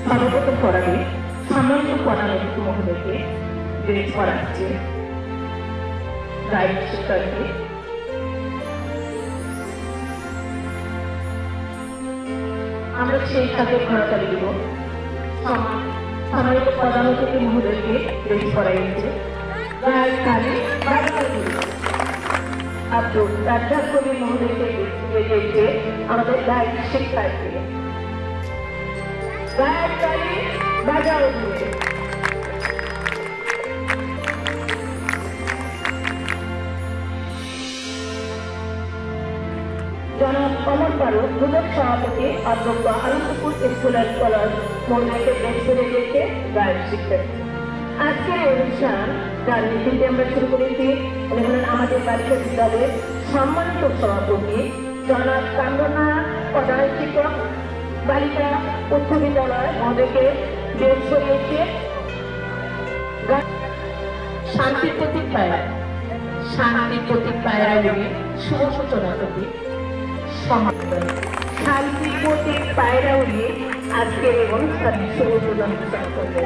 সর্বপ্রথম পড়াবে সামান্য পড়ানো মহোদয়কে গ্রেড করাচ্ছে গাইড শিক্ষার্থী। আমরা সেই সাথে ঘোরাতালি দিব। সম্মানিত প্রধান অতিথি মহোদয়কে গ্রেড করাইছে আব্দুল রাজ্জাক কবি মহোদয়কে দিয়েছে আমাদের গাইড শিক্ষার্থী। বাজাও দিয়ে জনাব অমর ফারুক দুদক সভাপতি অধ্যক্ষ আলমপুর স্কুল অ্যান্ড কলেজ মহোদয়কে বেঞ্চে দিয়েছে গাইড শিক্ষার্থী। আজকের এই অনুষ্ঠান যার মিটিংটি আমরা শুরু করেছি উনি হলেন আমাদের বালিকা বিদ্যালয়ের সম্মানিত সভাপতি জনাব কান্দনা প্রধান শিক্ষক বালিকা উচ্চ বিদ্যালয় মহোদয়কে বেঞ্চ করিয়েছে শান্তির প্রতীক পায়রা বলে শুভ সূচনা করবে। শান্তির প্রতীক পায়রা বলে আজকের এই অনুষ্ঠানে শুভ সূচনা করবে।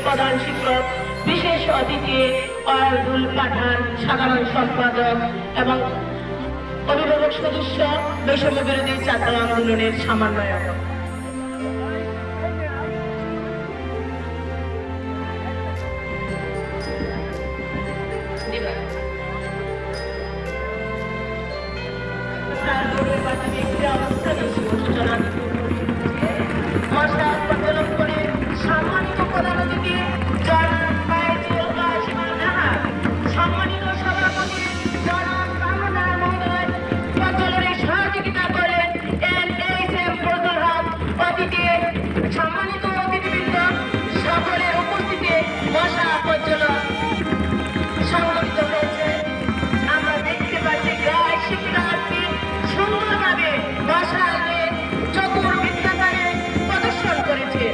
প্রধান শিক্ষক বিশেষ অতিথি আব্দুল পাঠান সাধারণ সম্পাদক এবং অভিভাবক সদস্য বৈষম্য বিরোধী ছাত্র আন্দোলনের সমন্বয়ক। সম্মানিত প্রধান অতিথি সম্মানিত সভাপতি জনাব কামনা মহোদয় প্রচলনের সহযোগিতা করেন অতিথি সম্মানিত অতিথিবৃন্দ সকলের উপস্থিতি মশা প্রচলন সংগঠিত হয়েছে। আমরা দেখতে পাচ্ছি গায়ে শিক্ষার্থী সুন্দরভাবে মশাকে চতুর্বৃত্তাকারে প্রদর্শন করেছে।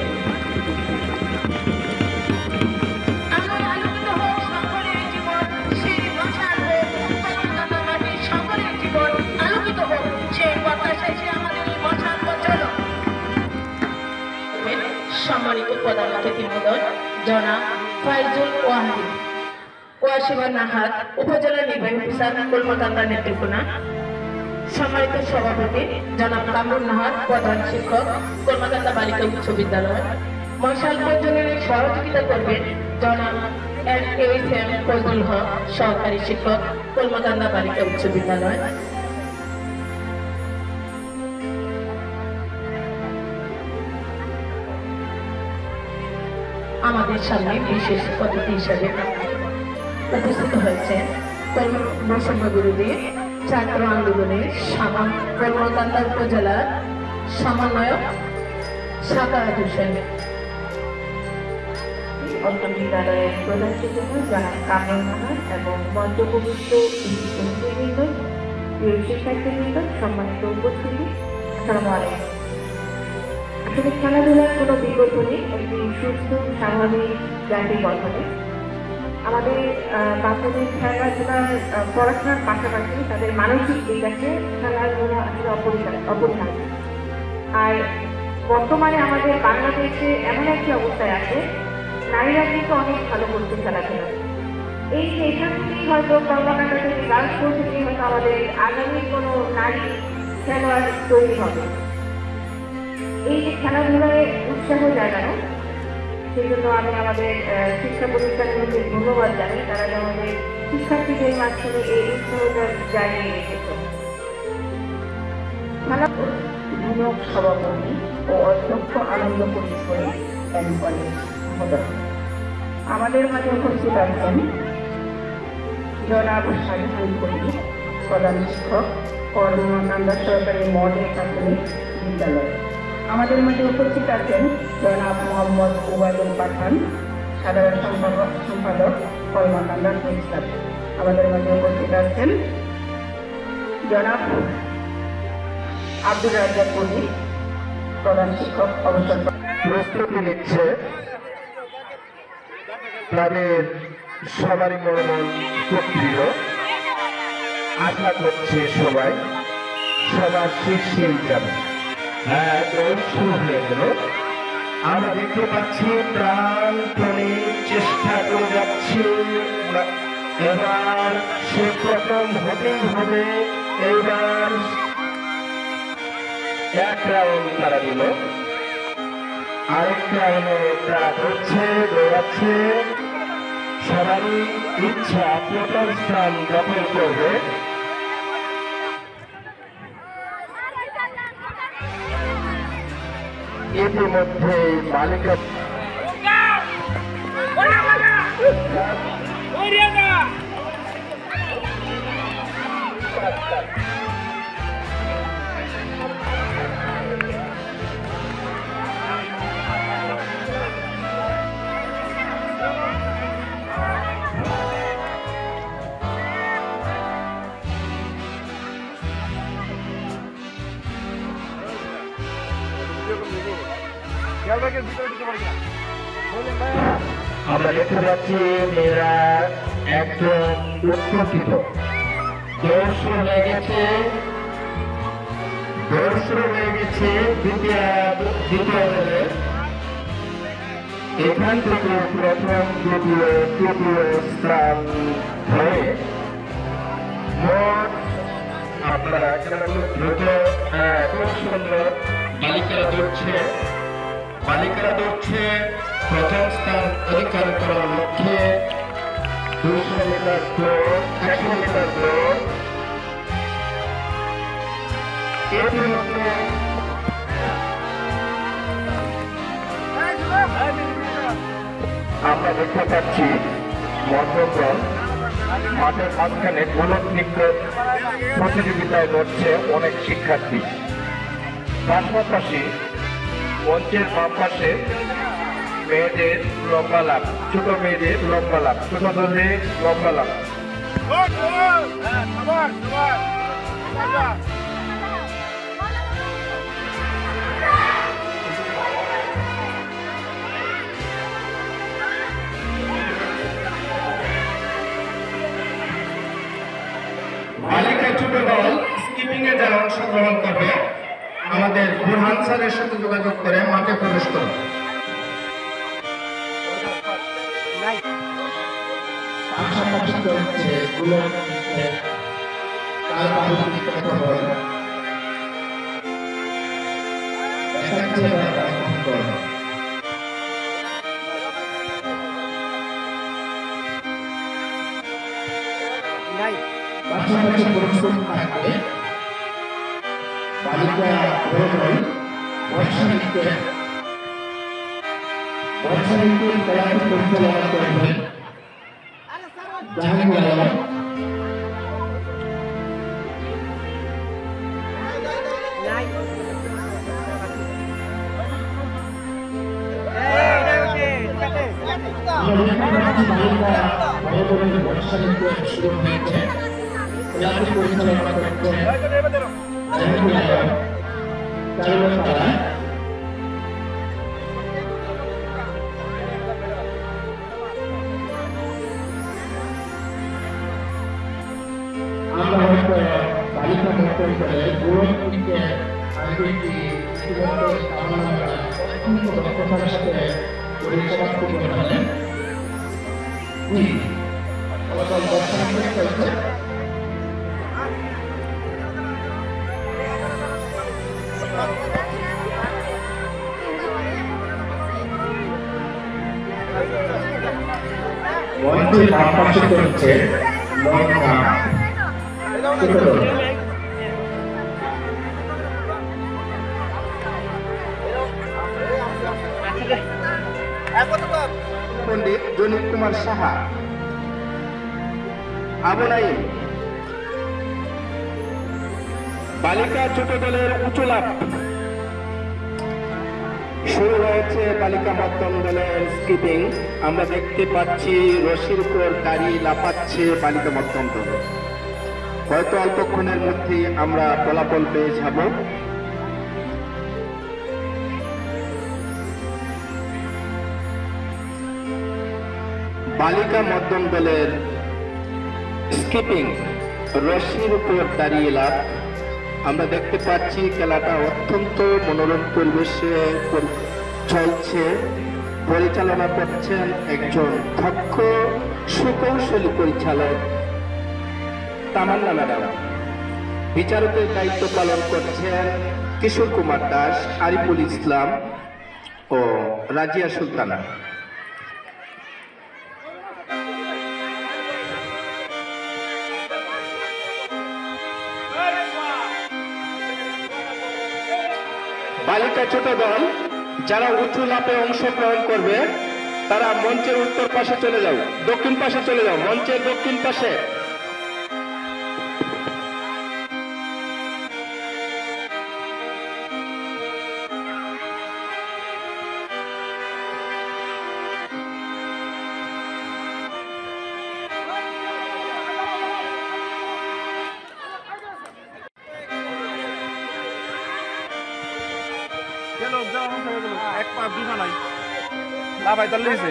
সম্মানিত প্রধান অতিথি মহোদয় জনাব ফাইজুল ওয়াসিমা নাহার উপজেলা নির্বাহী অফিসার কলকাতা নেত্রকোনা। সম্মানিত সভাপতি জনাব কামরুল নাহার প্রধান শিক্ষক কলকাতা বালিকা উচ্চ বিদ্যালয়। মশাল প্রজ্বলনের সহযোগিতা করবেন জনাব LASM ফজলুল হক সহকারী শিক্ষক কলকাতা বালিকা উচ্চ বিদ্যালয়। আমাদের সামনে বিশেষ অতিথি হিসাবে উপস্থিত হয়েছেন বৈষম্য বিরোধী ছাত্র আন্দোলনের কলকাতা উপজেলার সমন্বয়ক সাকারাত হোসেন। অন্য বিদ্যালয়ের প্রধান শিক্ষক জনাব কামরুল নাহার এবং মঞ্চপবিষ্ট শিক্ষার্থীবৃন্দ সম্মানিত উপস্থিতি, আসসালামু আলাইকুম। আসলে খেলাধুলার কোনো বিকল্প নেই একটি সুস্থ স্বাভাবিক জাতি গঠনে। আমাদের বাচ্চাদের খেলাধুলার পড়াশোনার পাশাপাশি তাদের মানসিক বিকাশে খেলাধুলা আসলে অপরিহার্য। আর বর্তমানে আমাদের বাংলাদেশে এমন একটি অবস্থায় আছে নারীরা কিন্তু অনেক ভালো করছে খেলাধুলা। এখান থেকেই হয়তো কর্মকাণ্ড থেকে গার্লস স্কুল থেকেই হয়তো আমাদের আগামী কোনো নারী খেলোয়াড় তৈরি হবে। এই যে খেলাধুলায় উৎসাহ জাগানো, সেই জন্য আমি আমাদের শিক্ষা প্রতিষ্ঠানগুলোকে ধন্যবাদ জানাই। তারা আমাদের শিক্ষার্থীদের মাধ্যমে এই উৎসাহটা জানিয়ে রেখেছে। খেলা সভাপতি ও অধ্যক্ষ আনন্দ পরিচয় আমাদের মাঝে উপস্থিত আছেন জনাব শাহিদুল করিম প্রধান শিক্ষক কর্মকাণ্ডা সরকারি মডেল প্রাথমিক বিদ্যালয়। আমাদের মধ্যে উপস্থিত আছেন জনাব মোহাম্মদ ওবায়দুল পাঠান সাধারণ সম্পাদক কর্মকাণ্ডা প্রতিষ্ঠান। আমাদের মধ্যে উপস্থিত আছেন জনাব আব্দুল রাজ্জাক কবি প্রধান শিক্ষক অবসর। প্রস্তুতি নিচ্ছে তাদের সবারই মনোবল খুব দৃঢ়। আশা করছে সবাই সবার শীর্ষে যাবে। হ্যাঁ, দৌড় শুরু হয়ে গেল। আমরা দেখতে পাচ্ছি প্রাণপণে চেষ্টা করে যাচ্ছে। এবার সে প্রথম হতেই হবে। এবার এক রাউন্ড তারা দিল, আরেক রাউন্ডে তারা করছে, দৌড়াচ্ছে। সবারই ইচ্ছা প্রথম স্থান দখল করবে। ইতিমধ্যে বালিকা আমরা দেখতে পাচ্ছি মেয়েরা একদম উৎকণ্ঠিত। দৌড় শুরু হয়ে গেছে, দ্বিতীয় দলে। এখান থেকে প্রথম, দ্বিতীয়, তৃতীয় স্থান হয়ে মোট আপনারা খুব দ্রুত, খুব সুন্দর বালিকারা দৌড়ছে প্রথম স্থান অধিকার করার লক্ষ্যে। 200 মিটার দৌড়, 100 মিটার দৌড়। ইতিমধ্যে আমরা দেখতে পাচ্ছি মধ্যগ্রাম মাঠের মাঝখানে গোলক নৃত্য প্রতিযোগিতায় লড়ছে অনেক শিক্ষার্থী। পাশাপাশি মঞ্চের বাম পাশে মেয়েদের লম্বা লাভ, ছোট মেয়েদের লম্বা লাভ, ছোট দলের লম্বা লাভ। বালিকা ছোট দল স্কিপিং এ যারা অংশগ্রহণ করবে আমাদের বুরহান স্যারের সাথে যোগাযোগ করে মাঠে প্রবেশ করবে। পাশাপাশি চলছে গোলক নৃত্যের কালবাহিনী প্রকরণ। দেখাচ্ছে তারা অঙ্কন। পাশাপাশি পরিশ্রম থাকবে বালিকা দল বর্ষা নৃত্যের কলাটি পরিচালনা করবেন জাহাঙ্গীর আলম। বর্ষা নৃত্য শুরু হয়েছে, কলাটি পরিচালনা করবেন জাহাঙ্গীর আলম। চারুলতা আমরা হয়তো বালিকা মোটর করে গোলক নৃত্যের আয়োজনটি অত্যন্ত দক্ষতার সাথে পরিচালনা করবেন। মঞ্চের পাশে চলছে লঙ্কা পণ্ডিত জনিত কুমার সাহা, আবুনাই। বালিকা ছোট দলের উঁচু লাফ শুরু হয়েছে। বালিকা মধ্যম দলের স্কিপিং আমরা দেখতে পাচ্ছি, রশির উপর দাঁড়িয়ে লাফাচ্ছে বালিকা মধ্যম দল। হয়তো অল্পক্ষণের মধ্যেই আমরা ফলাফল পেয়ে যাব। বালিকা মধ্যম দলের স্কিপিং, রশির উপর দাঁড়িয়ে লাফ। আমরা দেখতে পাচ্ছি খেলাটা অত্যন্ত মনোরম পরিবেশে চলছে। পরিচালনা করছেন একজন দক্ষ সুকৌশলী পরিচালক তামান্না ম্যাডাম। বিচারকের দায়িত্ব পালন করছেন কিশোর কুমার দাস, আরিফুল ইসলাম ও রাজিয়া সুলতানা। বালিকা ছোট দল যারা উঁচু লাফে অংশগ্রহণ করবে তারা মঞ্চের উত্তর পাশে চলে যাও, দক্ষিণ পাশে চলে যাও, মঞ্চের দক্ষিণ পাশে। এক পা দুই নাই লাভাই তার লেগেছে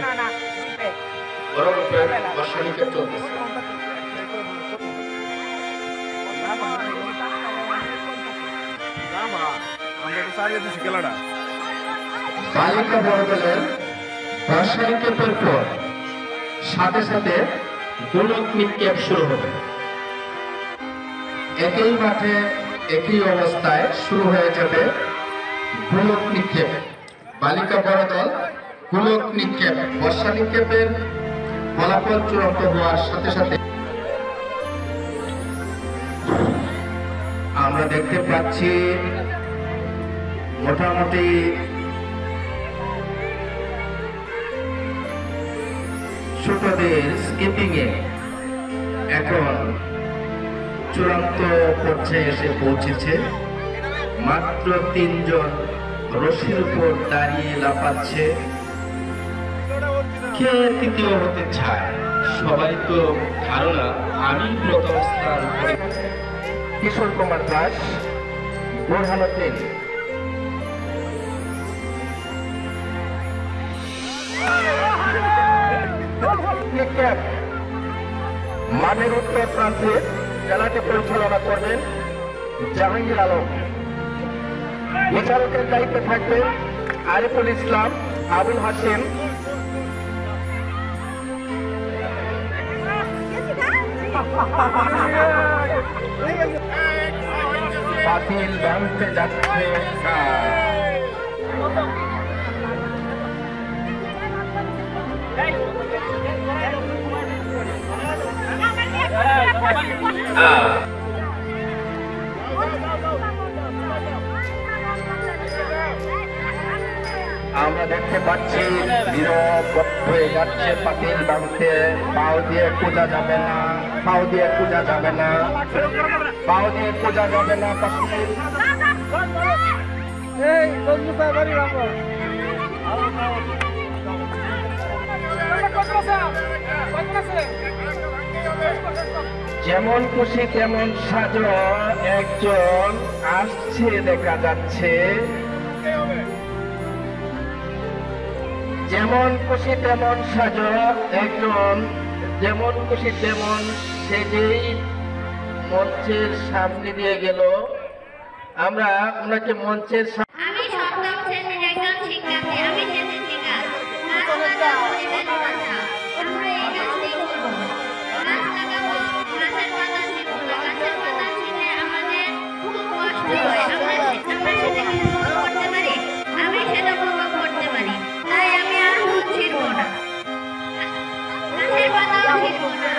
খেলাটা বালিকা বড় দলের রাসায়নিকের পর সাথে সাথে গোলক নিক্ষেপ শুরু হবে। একই মাঠে একই অবস্থায় শুরু হয়ে যাবে গোলক নিক্ষেপ। বালিকা বড় দল গোলক নিক্ষেপ, বর্ষা নিক্ষেপের ফলাফল চূড়ান্ত হওয়ার সাথে সাথে আমরা দেখতে পাচ্ছি মোটামুটি ছোটদের স্কিপিং এ এখন চূড়ান্ত পর্যায়ে এসে পৌঁছেছে। মাত্র 3 জন রশির উপর দাঁড়িয়ে লাফাচ্ছে। কে তৃতীয় হতে চায়? সবাই তো ধারণা আমি প্রথম স্থান। কিশোর কুমার দাস, বোরহানুদ্দিন। মানের উত্তর প্রান্তে খেলাটি পরিচালনা করবেন জাহাঙ্গীর আলম। বিচারকের দায়িত্বে থাকবেন আরিফুল ইসলাম, আবুল হাসিম। বাতিল ভাঙতে যাচ্ছে। আমরা দেখতে পাচ্ছি নীরব হয়ে যাচ্ছে। পাতিল ভাঙতে পাও দিয়ে খোঁজা যাবে না, পাও দিয়ে খোঁজা যাবে না, পাও দিয়ে খোঁজা যাবে না। পাতিল যেমন খুশি তেমন সাজো একজন আসছে দেখা যাচ্ছে। যেমন খুশি তেমন সাজো একজন, যেমন খুশি তেমন সেজেই মঞ্চের সামনে দিয়ে গেল। আমরা ওনাকে মঞ্চের আমি সপ্তম শ্রেণীর একজন শিক্ষার্থী। আমি জেনেছি গাছ লাগাও পরিবেশ বাঁচাও। আমরা এই গাছটি করব। গাছ লাগাবো, গাছের পাতা ছিঁড়বো না। গাছের পাতা ছিঁড়লে আমাদের খুব কষ্ট হয়। আমরা সেটা উপভোগ করতে পারি, আমি সেটা উপভোগ করতে পারি। তাই আমি আর ছিঁড়বো না, গাছের পাতাও ছিঁড়বো না।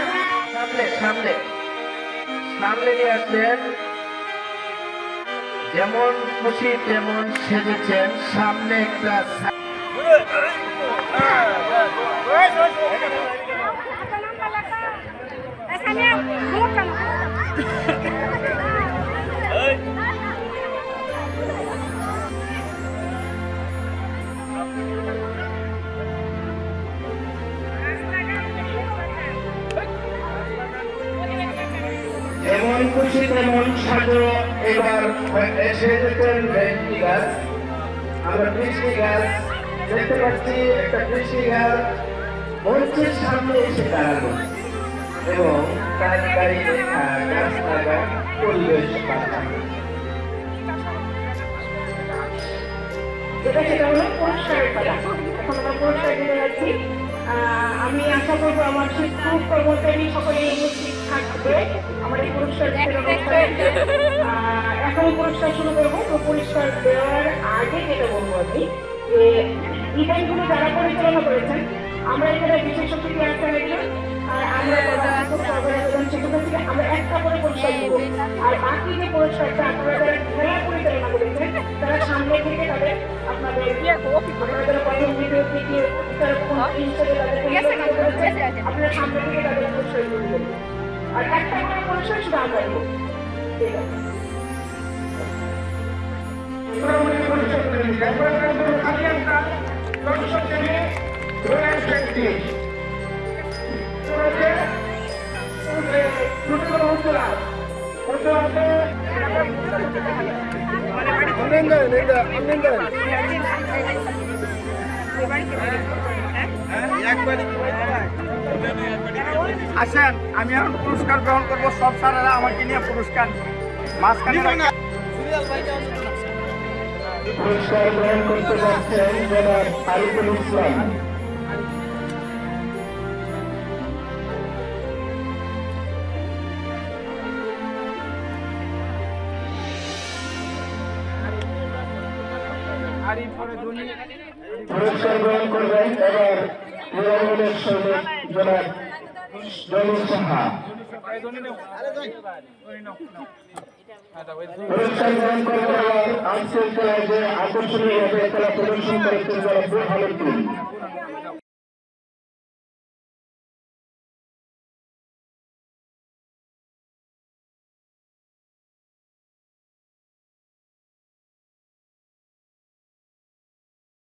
সামনে সামনে সামনে নিয়ে আসেন। যেমন খুশি তেমন সেজেছেন। সামনে একটা যেমন খুশি তেমন সাজো। এবার সেজেছেন ভেন্ডি গাছ। আমরা কৃষি গাছ দেখতে পাচ্ছি, একটা কৃষি গাছ মঞ্চের সামনে এসে দাঁড়ালো এবং তার গাড়ি লেখা গাছ লাগা পরিবেশ বাঁচানো। যেটা সেটা হলো পুরস্কারের পালা। এখন আমরা পুরস্কার দিতে যাচ্ছি। আমি আশা করবো আমার শিক্ষক কর্মচারী সকলে উপস্থিত থাকবে আমার এই পুরস্কার এখন পুরস্কার শুরু করবো। তো পুরস্কার দেওয়ার আগে যেটা বলবো আমি যে ইভেন্টগুলো যারা পরিচালনা করেছেন, আমরা এখানে বিশেষ অতিথি আছেন একজন, আর আমরা আমরা একটা করে পুরস্কার দিব। আর বাকি যে পুরস্কারটা আপনারা যারা খেলা পরিচালনা করেছেন তারা সামনে থেকে তাদের আপনাদের প্রথম ভিডিও থেকে আপনারা সামনে থেকে তাদের পুরস্কার দিবেন। আর একটা করে পুরস্কার শুধু আমরা দেবো। ঠিক আছে, আসেন, আমি এখন পুরস্কার গ্রহণ করবো। সব স্যারেরা আমাকে নিয়ে পুরস্কার মাঝখানে পুরস্কার গ্রহণ করতে যাচ্ছেন জনাব আরিফুল ইসলাম। পুরস্কার গ্রহণ করবেন এবার নিরামূলের সৈনিক জনাব জলিল সাহা। পুরস্কার গ্রহণ করবেন এবার আঞ্চলিক খেলায় যে আকর্ষণীয়ভাবে খেলা প্রদর্শন করেছেন যারা ভালো টিম।